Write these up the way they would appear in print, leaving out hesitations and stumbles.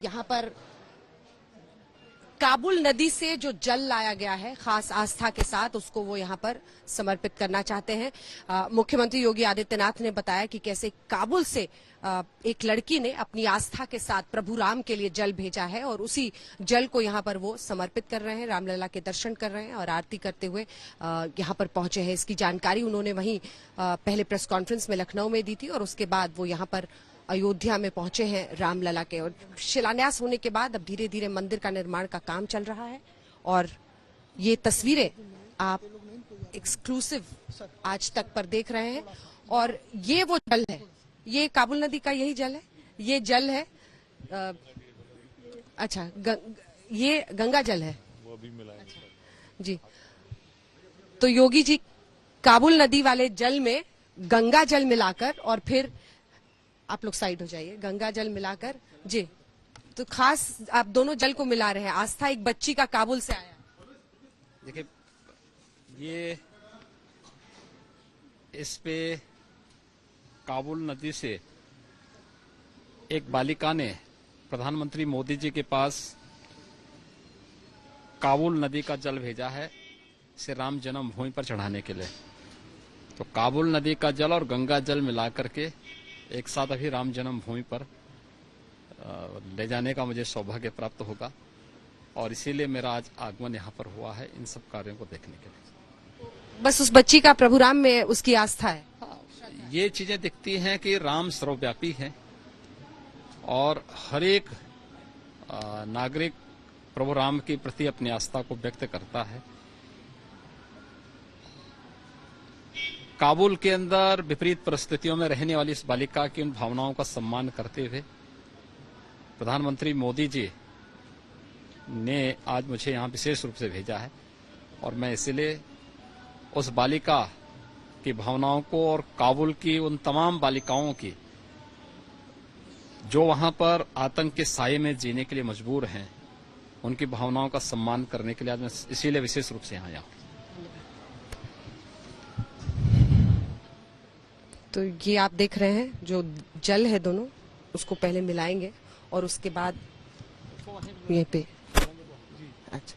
यहाँ पर काबुल नदी से जो जल लाया गया है खास आस्था के साथ उसको वो यहाँ पर समर्पित करना चाहते हैं। मुख्यमंत्री योगी आदित्यनाथ ने बताया कि कैसे काबुल से एक लड़की ने अपनी आस्था के साथ प्रभु राम के लिए जल भेजा है और उसी जल को यहाँ पर वो समर्पित कर रहे हैं, रामलला के दर्शन कर रहे हैं और आरती करते हुए यहाँ पर पहुंचे हैं। इसकी जानकारी उन्होंने वहीं पहले प्रेस कॉन्फ्रेंस में लखनऊ में दी थी और उसके बाद वो यहाँ पर अयोध्या में पहुंचे हैं रामलला के। और शिलान्यास होने के बाद अब धीरे धीरे मंदिर का निर्माण का काम चल रहा है और ये तस्वीरें आप एक्सक्लूसिव आज तक पर देख रहे हैं। और ये वो जल है, ये काबुल नदी का यही जल है, ये जल है अच्छा ये गंगा जल है वो अभी मिला है। अच्छा, जी तो योगी जी काबुल नदी वाले जल में गंगा जल मिलाकर और फिर आप लोग साइड हो जाइए, गंगा जल मिलाकर जी तो खास आप दोनों जल को मिला रहे हैं। आस्था एक बच्ची का काबुल से आया। देखिए ये इस पे काबुल नदी से एक बालिका ने प्रधानमंत्री मोदी जी के पास काबुल नदी का जल भेजा है इसे राम जन्मभूमि पर चढ़ाने के लिए। तो काबुल नदी का जल और गंगा जल मिलाकर के एक साथ अभी राम जन्मभूमि पर ले जाने का मुझे सौभाग्य प्राप्त होगा और इसीलिए मेरा आज आगमन यहाँ पर हुआ है इन सब कार्यों को देखने के लिए। बस उस बच्ची का प्रभु राम में उसकी आस्था है। ये चीजें दिखती हैं कि राम सर्वव्यापी है और हर एक नागरिक प्रभु राम के प्रति अपनी आस्था को व्यक्त करता है। काबुल के अंदर विपरीत परिस्थितियों में रहने वाली इस बालिका की उन भावनाओं का सम्मान करते हुए प्रधानमंत्री मोदी जी ने आज मुझे यहाँ विशेष रूप से भेजा है और मैं इसलिए उस बालिका की भावनाओं को और काबुल की उन तमाम बालिकाओं की जो वहां पर आतंक के साये में जीने के लिए मजबूर हैं, उनकी भावनाओं का सम्मान करने के लिए आज मैं इसीलिए विशेष रूप से यहाँ आया हूँ। तो ये आप देख रहे हैं जो जल है दोनों उसको पहले मिलाएंगे और उसके बाद ये पे अच्छा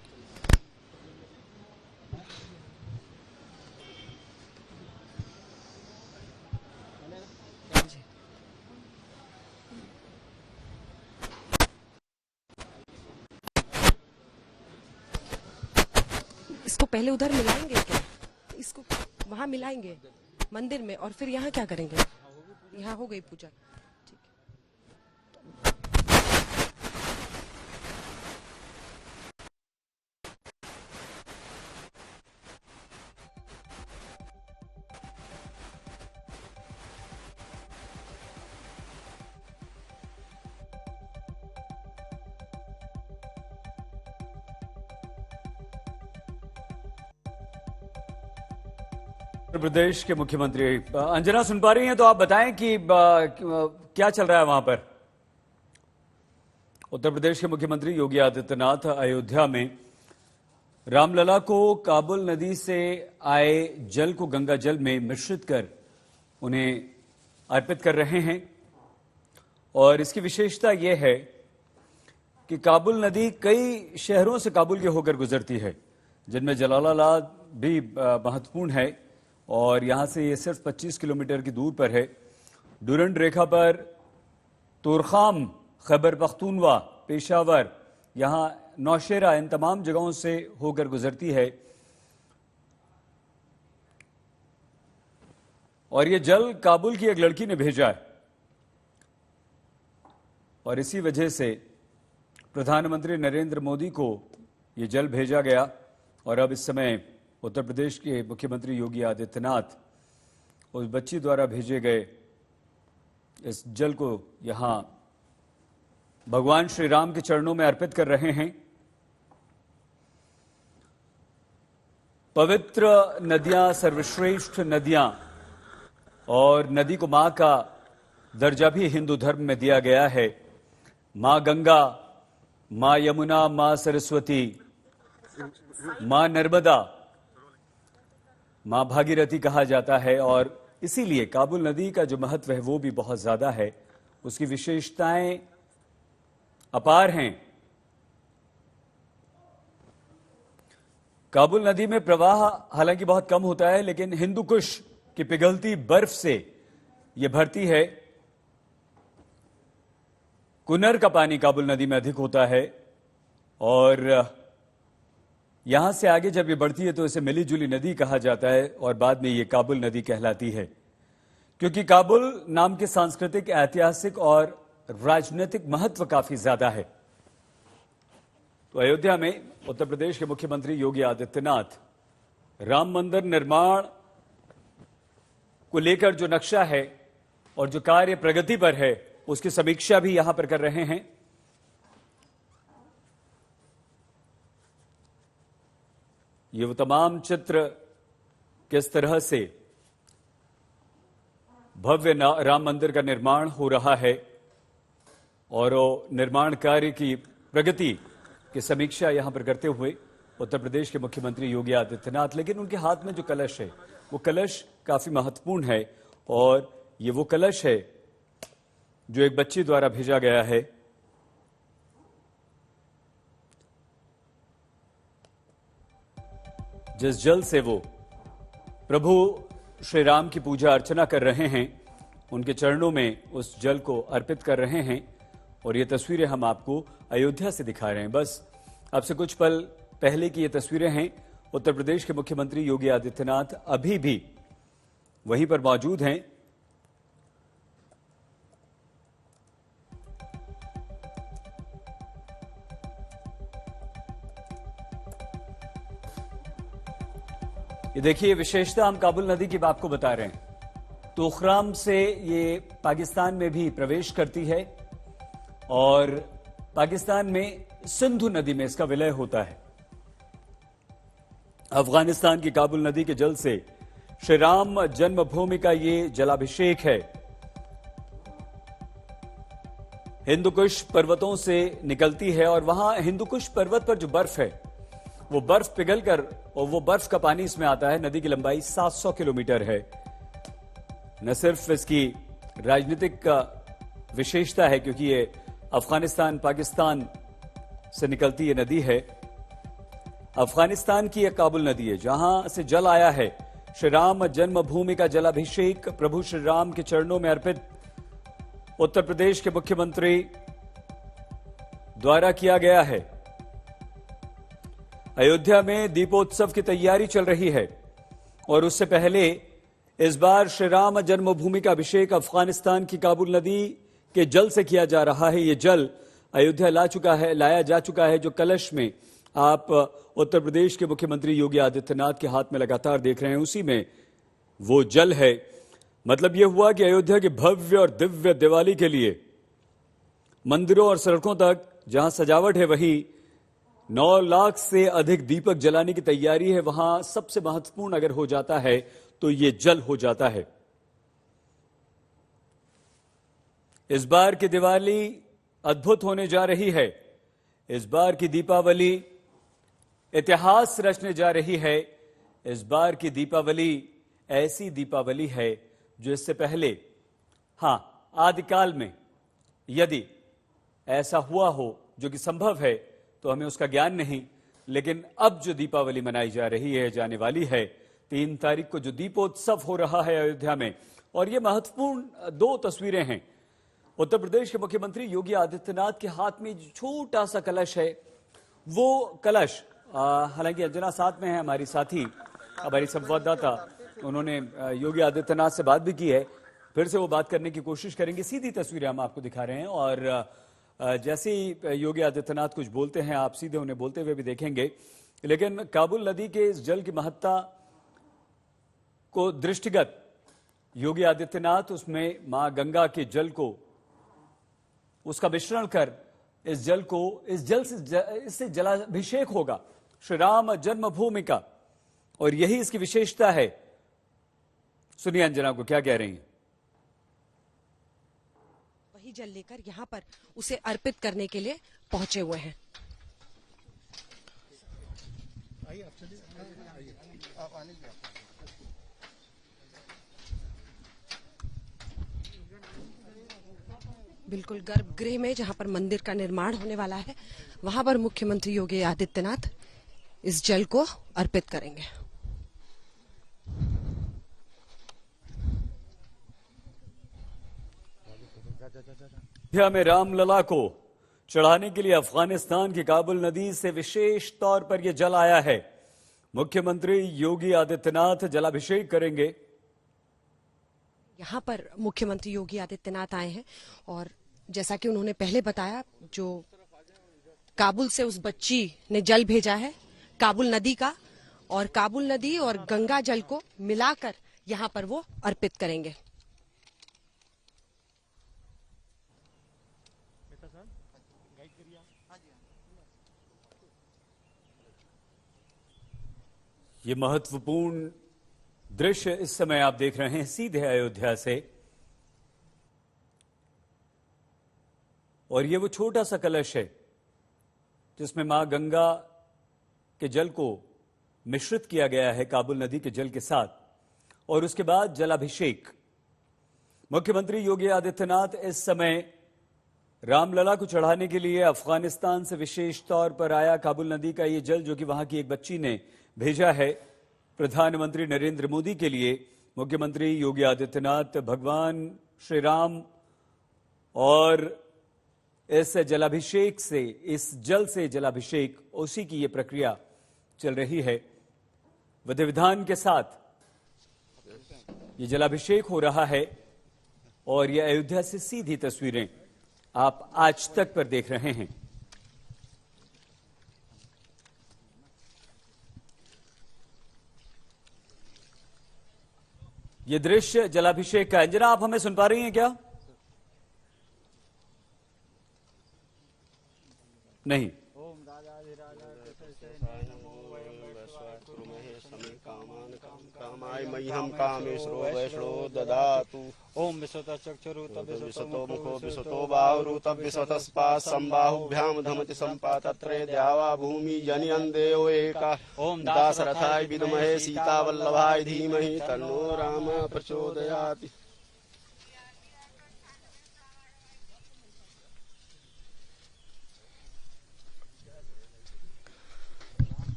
इसको पहले उधर मिलाएंगे क्या? इसको वहां मिलाएंगे मंदिर में और फिर यहाँ क्या करेंगे? यहाँ हो गई पूजा। ठीक उत्तर प्रदेश के मुख्यमंत्री अंजना सुन पा रही हैं तो आप बताएं कि क्या चल रहा है वहां पर। उत्तर प्रदेश के मुख्यमंत्री योगी आदित्यनाथ अयोध्या में रामलला को काबुल नदी से आए जल को गंगा जल में मिश्रित कर उन्हें अर्पित कर रहे हैं और इसकी विशेषता यह है कि काबुल नदी कई शहरों से काबुल के होकर गुजरती है जिनमें जलालाबाद भी महत्वपूर्ण है और यहां से ये सिर्फ 25 किलोमीटर की दूर पर है। डुरंड रेखा पर तोरखाम, खैबर पख्तूनवा, पेशावर, यहां नौशेरा, इन तमाम जगहों से होकर गुजरती है और ये जल काबुल की एक लड़की ने भेजा है और इसी वजह से प्रधानमंत्री नरेंद्र मोदी को ये जल भेजा गया और अब इस समय उत्तर प्रदेश के मुख्यमंत्री योगी आदित्यनाथ उस बच्ची द्वारा भेजे गए इस जल को यहां भगवान श्री राम के चरणों में अर्पित कर रहे हैं। पवित्र नदियां, सर्वश्रेष्ठ नदियां और नदी को मां का दर्जा भी हिंदू धर्म में दिया गया है। मां गंगा, मां यमुना, मां सरस्वती, मां नर्मदा, मां भागीरथी कहा जाता है और इसीलिए काबुल नदी का जो महत्व है वो भी बहुत ज्यादा है। उसकी विशेषताएं अपार हैं। काबुल नदी में प्रवाह हालांकि बहुत कम होता है, लेकिन हिंदू कुश की पिघलती बर्फ से यह भरती है। कुनर का पानी काबुल नदी में अधिक होता है और यहां से आगे जब ये बढ़ती है तो इसे मिली जुली नदी कहा जाता है और बाद में ये काबुल नदी कहलाती है, क्योंकि काबुल नाम के सांस्कृतिक, ऐतिहासिक और राजनीतिक महत्व काफी ज्यादा है। तो अयोध्या में उत्तर प्रदेश के मुख्यमंत्री योगी आदित्यनाथ राम मंदिर निर्माण को लेकर जो नक्शा है और जो कार्य प्रगति पर है उसकी समीक्षा भी यहां पर कर रहे हैं। ये वो तमाम चित्र किस तरह से भव्य राम मंदिर का निर्माण हो रहा है और निर्माण कार्य की प्रगति की समीक्षा यहां पर करते हुए उत्तर प्रदेश के मुख्यमंत्री योगी आदित्यनाथ। लेकिन उनके हाथ में जो कलश है वो कलश काफी महत्वपूर्ण है और ये वो कलश है जो एक बच्ची द्वारा भेजा गया है। जिस जल से वो प्रभु श्री राम की पूजा अर्चना कर रहे हैं, उनके चरणों में उस जल को अर्पित कर रहे हैं। और ये तस्वीरें हम आपको अयोध्या से दिखा रहे हैं। बस अब से कुछ पल पहले की ये तस्वीरें हैं। उत्तर प्रदेश के मुख्यमंत्री योगी आदित्यनाथ अभी भी वहीं पर मौजूद हैं। ये देखिए विशेषता, हम काबुल नदी की आपको बता रहे हैं। तोखराम से ये पाकिस्तान में भी प्रवेश करती है और पाकिस्तान में सिंधु नदी में इसका विलय होता है। अफगानिस्तान की काबुल नदी के जल से श्री राम जन्मभूमि का ये जलाभिषेक है। हिंदुकुश पर्वतों से निकलती है और वहां हिंदुकुश पर्वत पर जो बर्फ है वो बर्फ पिघलकर और वो बर्फ का पानी इसमें आता है। नदी की लंबाई 700 किलोमीटर है। न सिर्फ इसकी राजनीतिक विशेषता है क्योंकि ये अफगानिस्तान पाकिस्तान से निकलती ये नदी है। अफगानिस्तान की यह काबुल नदी है जहां से जल आया है। श्री राम जन्मभूमि का जलाभिषेक प्रभु श्री राम के चरणों में अर्पित उत्तर प्रदेश के मुख्यमंत्री द्वारा किया गया है। अयोध्या में दीपोत्सव की तैयारी चल रही है और उससे पहले इस बार श्री राम जन्मभूमि का अभिषेक अफगानिस्तान की काबुल नदी के जल से किया जा रहा है। ये जल अयोध्या लाया जा चुका है। जो कलश में आप उत्तर प्रदेश के मुख्यमंत्री योगी आदित्यनाथ के हाथ में लगातार देख रहे हैं, उसी में वो जल है। मतलब यह हुआ कि अयोध्या की भव्य और दिव्य दिवाली के लिए मंदिरों और सड़कों तक जहां सजावट है वहीं 9 लाख से अधिक दीपक जलाने की तैयारी है। वहां सबसे महत्वपूर्ण अगर हो जाता है तो ये जल हो जाता है। इस बार की दिवाली अद्भुत होने जा रही है। इस बार की दीपावली इतिहास रचने जा रही है। इस बार की दीपावली ऐसी दीपावली है जो इससे पहले, हां, आदिकाल में यदि ऐसा हुआ हो, जो कि संभव है, तो हमें उसका ज्ञान नहीं, लेकिन अब जो दीपावली मनाई जा रही है, जाने वाली है 3 तारीख को जो दीपोत्सव हो रहा है अयोध्या में। और ये महत्वपूर्ण 2 तस्वीरें हैं। उत्तर प्रदेश के मुख्यमंत्री योगी आदित्यनाथ के हाथ में छोटा सा कलश है। वो कलश, हालांकि अंजना साथ में है, हमारी साथी, हमारी संवाददाता, उन्होंने योगी आदित्यनाथ से बात भी की है। फिर से वो बात करने की कोशिश करेंगे। सीधी तस्वीरें हम आपको दिखा रहे हैं और जैसे ही योगी आदित्यनाथ कुछ बोलते हैं आप सीधे उन्हें बोलते हुए भी देखेंगे। लेकिन काबुल नदी के इस जल की महत्ता को दृष्टिगत योगी आदित्यनाथ उसमें मां गंगा के जल को, उसका मिश्रण कर इस जल से इससे जलाभिषेक होगा श्री राम जन्मभूमि का, और यही इसकी विशेषता है। सुनिए अंजना को क्या कह रही हैं। वही जल लेकर यहाँ पर उसे अर्पित करने के लिए पहुंचे हुए हैं। बिल्कुल गर्भगृह में जहां पर मंदिर का निर्माण होने वाला है, वहां पर मुख्यमंत्री योगी आदित्यनाथ इस जल को अर्पित करेंगे। अयोध्या में रामलला को चढ़ाने के लिए अफगानिस्तान की काबुल नदी से विशेष तौर पर यह जल आया है। मुख्यमंत्री योगी आदित्यनाथ जलाभिषेक करेंगे। यहाँ पर मुख्यमंत्री योगी आदित्यनाथ आए हैं और जैसा कि उन्होंने पहले बताया, जो काबुल से उस बच्ची ने जल भेजा है काबुल नदी का, और काबुल नदी और गंगा जल को मिलाकर यहाँ पर वो अर्पित करेंगे। ये महत्वपूर्ण दृश्य इस समय आप देख रहे हैं सीधे अयोध्या से, और ये वो छोटा सा कलश है जिसमें मां गंगा के जल को मिश्रित किया गया है काबुल नदी के जल के साथ, और उसके बाद जलाभिषेक। मुख्यमंत्री योगी आदित्यनाथ इस समय रामलला को चढ़ाने के लिए अफगानिस्तान से विशेष तौर पर आया काबुल नदी का ये जल, जो कि वहां की एक बच्ची ने भेजा है प्रधानमंत्री नरेंद्र मोदी के लिए। मुख्यमंत्री योगी आदित्यनाथ भगवान श्री राम और इस जलाभिषेक से, इस जल से जलाभिषेक, उसी की ये प्रक्रिया चल रही है। विधि विधान के साथ ये जलाभिषेक हो रहा है और ये अयोध्या से सीधी तस्वीरें आप आज तक पर देख रहे हैं। ये दृश्य जलाभिषेक का है। अंजना, आप हमें सुन पा रही हैं क्या? नहीं। मह्यम कामेश्वरो वैष्णो ददातु। ओम विश्वतः चक्षुरुत विश्वतो मुखो विश्वतो बाहुरुत विश्वतः संबाहुभ्याम धमति संपा तत्रे द्यावा भूमि जनयन् देवो एका। ओम दाशरथाय विद्महे सीतावल्लभाय धीमहि तन्नो राम प्रचोदयात्।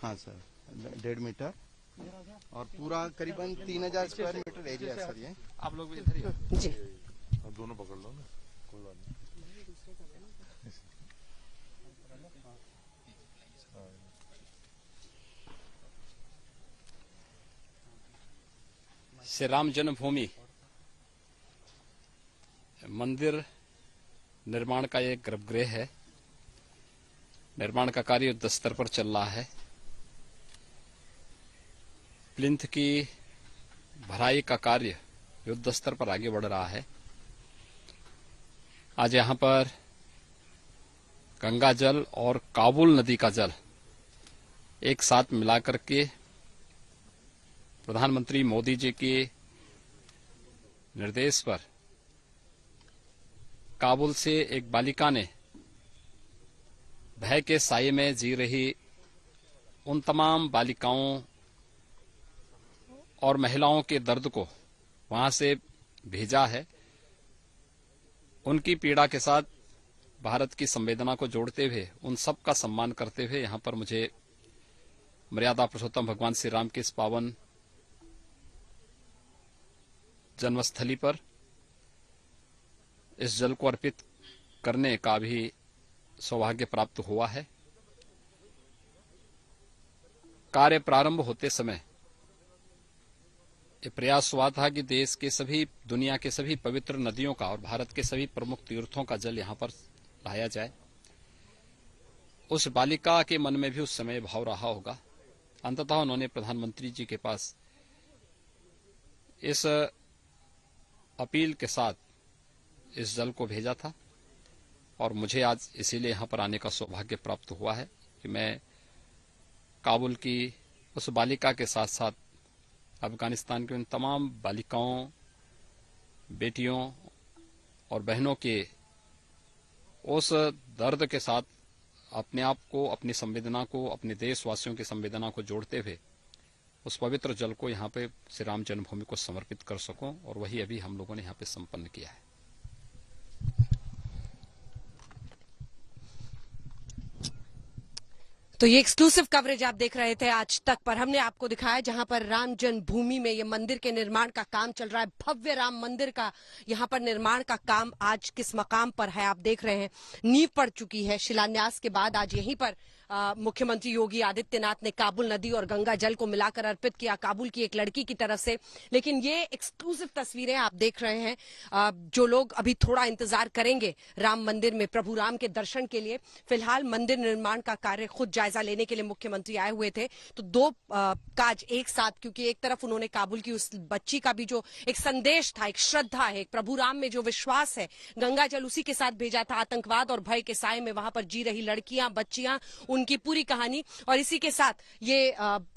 हाँ सर, 1.5 मीटर और पूरा करीबन 3000 स्क्वायर मीटर एरिया सर। ये आप लोग भी इधर ही हो जी, दोनों पकड़ लो ना, कोई बात नहीं। श्री राम जन्मभूमि मंदिर निर्माण का एक गर्भगृह है। निर्माण का कार्य युद्ध स्तर पर चल रहा है। प्लिंथ की भराई का कार्य युद्ध स्तर पर आगे बढ़ रहा है। आज यहां पर गंगा जल और काबुल नदी का जल एक साथ मिलाकर के प्रधानमंत्री मोदी जी के निर्देश पर काबुल से एक बालिका ने भय के साये में जी रही उन तमाम बालिकाओं और महिलाओं के दर्द को वहां से भेजा है। उनकी पीड़ा के साथ भारत की संवेदना को जोड़ते हुए, उन सब का सम्मान करते हुए यहां पर मुझे मर्यादा पुरुषोत्तम भगवान श्री राम के इस पावन जन्मस्थली पर इस जल को अर्पित करने का भी सौभाग्य प्राप्त हुआ है। कार्य प्रारंभ होते समय ये प्रयास हुआ था कि देश के सभी, दुनिया के सभी पवित्र नदियों का और भारत के सभी प्रमुख तीर्थों का जल यहां पर लाया जाए। उस बालिका के मन में भी उस समय भाव रहा होगा। अंततः उन्होंने प्रधानमंत्री जी के पास इस अपील के साथ इस जल को भेजा था और मुझे आज इसीलिए यहां पर आने का सौभाग्य प्राप्त हुआ है कि मैं काबुल की उस बालिका के साथ साथ अफगानिस्तान की उन तमाम बालिकाओं, बेटियों और बहनों के उस दर्द के साथ अपने आप को, अपनी संवेदना को, अपने देशवासियों की संवेदना को जोड़ते हुए उस पवित्र जल को यहाँ पे श्री राम जन्मभूमि को समर्पित कर सकूं, और वही अभी हम लोगों ने यहाँ पे संपन्न किया है। तो ये एक्सक्लूसिव कवरेज आप देख रहे थे आज तक पर। हमने आपको दिखाया जहां पर राम जन्मभूमि में ये मंदिर के निर्माण का काम चल रहा है। भव्य राम मंदिर का यहां पर निर्माण का काम आज किस मकाम पर है आप देख रहे हैं। नींव पड़ चुकी है। शिलान्यास के बाद आज यहीं पर मुख्यमंत्री योगी आदित्यनाथ ने काबुल नदी और गंगा जल को मिलाकर अर्पित किया, काबुल की एक लड़की की तरफ से। लेकिन ये एक्सक्लूसिव तस्वीरें आप देख रहे हैं। जो लोग अभी थोड़ा इंतजार करेंगे राम मंदिर में प्रभु राम के दर्शन के लिए, फिलहाल मंदिर निर्माण का कार्य खुद जायजा लेने के लिए मुख्यमंत्री आए हुए थे। तो दो काज एक साथ, क्योंकि एक तरफ उन्होंने काबुल की उस बच्ची का भी जो एक संदेश था, एक श्रद्धा है, एक प्रभु राम में जो विश्वास है, गंगा जल उसी के साथ भेजा था। आतंकवाद और भय के साए में वहां पर जी रही लड़कियां, बच्चियां, उनकी पूरी कहानी। और इसी के साथ ये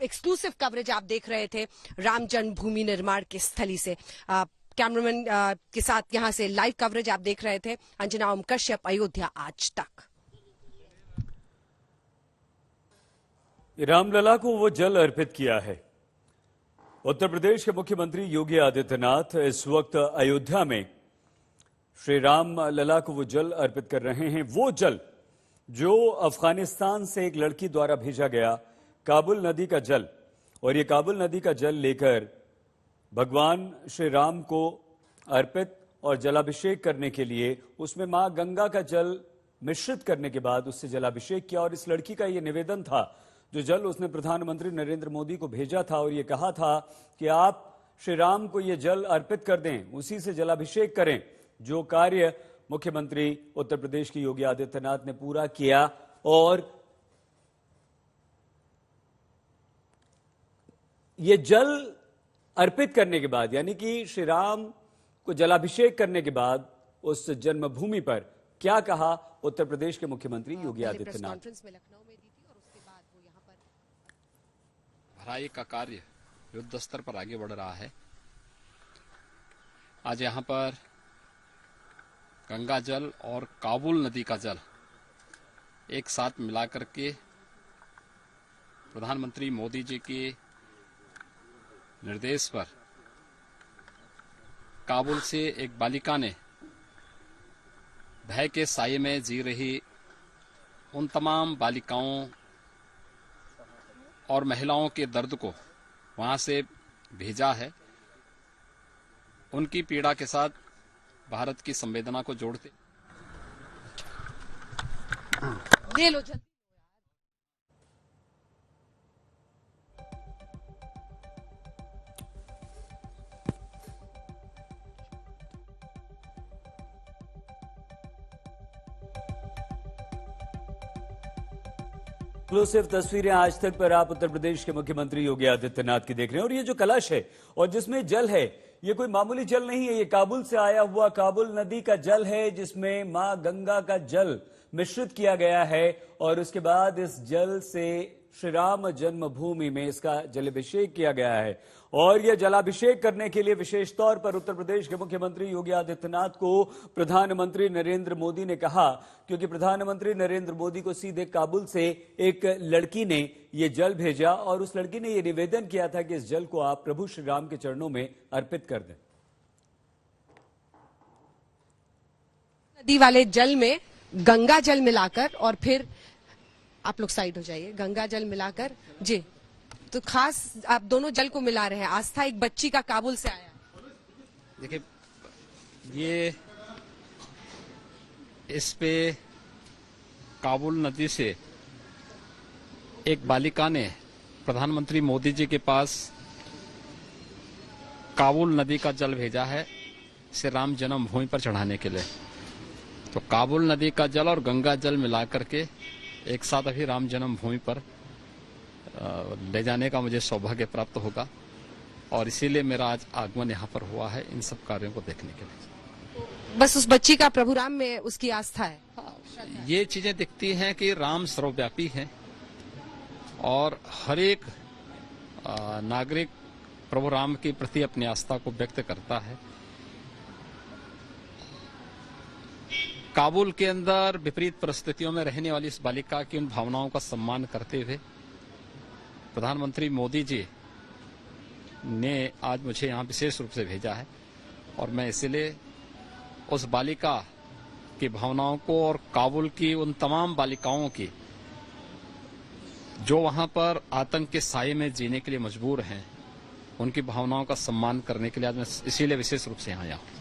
एक्सक्लूसिव कवरेज आप देख रहे थे राम जन्मभूमि निर्माण की स्थली से। कैमरामैन के साथ यहां से लाइव कवरेज आप देख रहे थे। अंजना ओम कश्यप, अयोध्या आज तक। रामलला को वो जल अर्पित किया है। उत्तर प्रदेश के मुख्यमंत्री योगी आदित्यनाथ इस वक्त अयोध्या में श्री राम लला को वो जल अर्पित कर रहे हैं। वो जल जो अफगानिस्तान से एक लड़की द्वारा भेजा गया, काबुल नदी का जल। और ये काबुल नदी का जल लेकर भगवान श्री राम को अर्पित और जलाभिषेक करने के लिए उसमें मां गंगा का जल मिश्रित करने के बाद उससे जलाभिषेक किया। और इस लड़की का ये निवेदन था, जो जल उसने प्रधानमंत्री नरेंद्र मोदी को भेजा था, और ये कहा था कि आप श्री राम को ये जल अर्पित कर दें, उसी से जलाभिषेक करें। जो कार्य मुख्यमंत्री उत्तर प्रदेश के योगी आदित्यनाथ ने पूरा किया। और ये जल अर्पित करने के बाद, यानी कि श्री राम को जलाभिषेक करने के बाद, उस जन्मभूमि पर क्या कहा उत्तर प्रदेश के मुख्यमंत्री योगी आदित्यनाथ। भराई का कार्य युद्ध स्तर पर आगे बढ़ रहा है। आज यहाँ पर गंगा जल और काबुल नदी का जल एक साथ मिलाकर के प्रधानमंत्री मोदी जी के निर्देश पर काबुल से एक बालिका ने भय के साये में जी रही उन तमाम बालिकाओं और महिलाओं के दर्द को वहां से भेजा है। उनकी पीड़ा के साथ भारत की संवेदना को जोड़ते ले लो जल्दी। एक्सक्लूसिव तस्वीरें आज तक पर आप उत्तर प्रदेश के मुख्यमंत्री योगी आदित्यनाथ की देख रहे हैं। और ये जो कलश है और जिसमें जल है, ये कोई मामूली जल नहीं है। ये काबुल से आया हुआ काबुल नदी का जल है, जिसमें मां गंगा का जल मिश्रित किया गया है। और उसके बाद इस जल से श्री राम जन्मभूमि में इसका जलाभिषेक किया गया है। और यह जलाभिषेक करने के लिए विशेष तौर पर उत्तर प्रदेश के मुख्यमंत्री योगी आदित्यनाथ को प्रधानमंत्री नरेंद्र मोदी ने कहा, क्योंकि प्रधानमंत्री नरेंद्र मोदी को सीधे काबुल से एक लड़की ने यह जल भेजा। और उस लड़की ने यह निवेदन किया था कि इस जल को आप प्रभु श्री राम के चरणों में अर्पित कर दें। नदी वाले जल में गंगा जल मिलाकर, और फिर आप लोग साइड हो जाइए, गंगा जल मिलाकर जी, तो खास आप दोनों जल को मिला रहे हैं। आस्था एक बच्ची का काबुल से आया। देखिए, ये इस पे काबुल नदी से एक बालिका ने प्रधानमंत्री मोदी जी के पास काबुल नदी का जल भेजा है श्री राम जन्मभूमि पर चढ़ाने के लिए। तो काबुल नदी का जल और गंगा जल मिलाकर के एक साथ अभी राम जन्मभूमि पर ले जाने का मुझे सौभाग्य प्राप्त होगा। और इसीलिए मेरा आज आगमन यहाँ पर हुआ है इन सब कार्यों को देखने के लिए। बस उस बच्ची का प्रभु राम में उसकी आस्था है। ये चीजें दिखती हैं कि राम सर्वव्यापी है और हर एक नागरिक प्रभु राम के प्रति अपनी आस्था को व्यक्त करता है। काबुल के अंदर विपरीत परिस्थितियों में रहने वाली इस बालिका की उन भावनाओं का सम्मान करते हुए प्रधानमंत्री मोदी जी ने आज मुझे यहाँ विशेष रूप से भेजा है और मैं इसलिए उस बालिका की भावनाओं को और काबुल की उन तमाम बालिकाओं की जो वहां पर आतंक के साये में जीने के लिए मजबूर हैं, उनकी भावनाओं का सम्मान करने के लिए आज मैं इसीलिए विशेष रूप से यहाँ आया हूँ।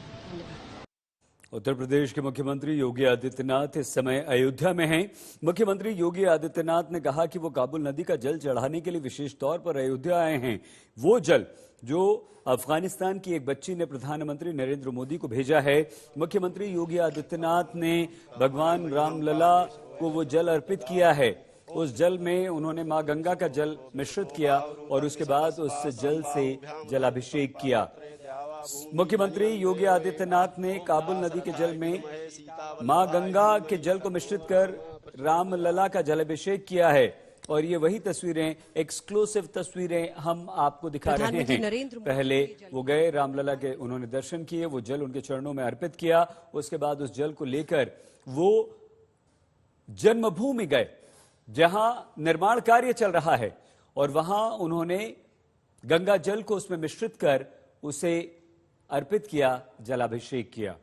उत्तर प्रदेश के मुख्यमंत्री योगी आदित्यनाथ इस समय अयोध्या में हैं। मुख्यमंत्री योगी आदित्यनाथ ने कहा कि वो काबुल नदी का जल चढ़ाने के लिए विशेष तौर पर अयोध्या आए हैं। वो जल जो अफगानिस्तान की एक बच्ची ने प्रधानमंत्री नरेंद्र मोदी को भेजा है। मुख्यमंत्री योगी आदित्यनाथ ने भगवान रामलला को वो जल अर्पित किया है। उस जल में उन्होंने मां गंगा का जल मिश्रित किया और उसके बाद उस जल से जलाभिषेक किया। मुख्यमंत्री योगी आदित्यनाथ ने काबुल नदी के जल में मां गंगा के जल को मिश्रित कर रामलला का जलाभिषेक किया है और ये वही तस्वीरें, एक्सक्लूसिव तस्वीरें हम आपको दिखा रहे हैं। पहले वो गए रामलला के, उन्होंने दर्शन किए, वो जल उनके चरणों में अर्पित किया। उसके बाद उस जल को लेकर वो जन्मभूमि गए जहां निर्माण कार्य चल रहा है और वहां उन्होंने गंगा जल को उसमें मिश्रित कर उसे अर्पित किया, जलाभिषेक किया।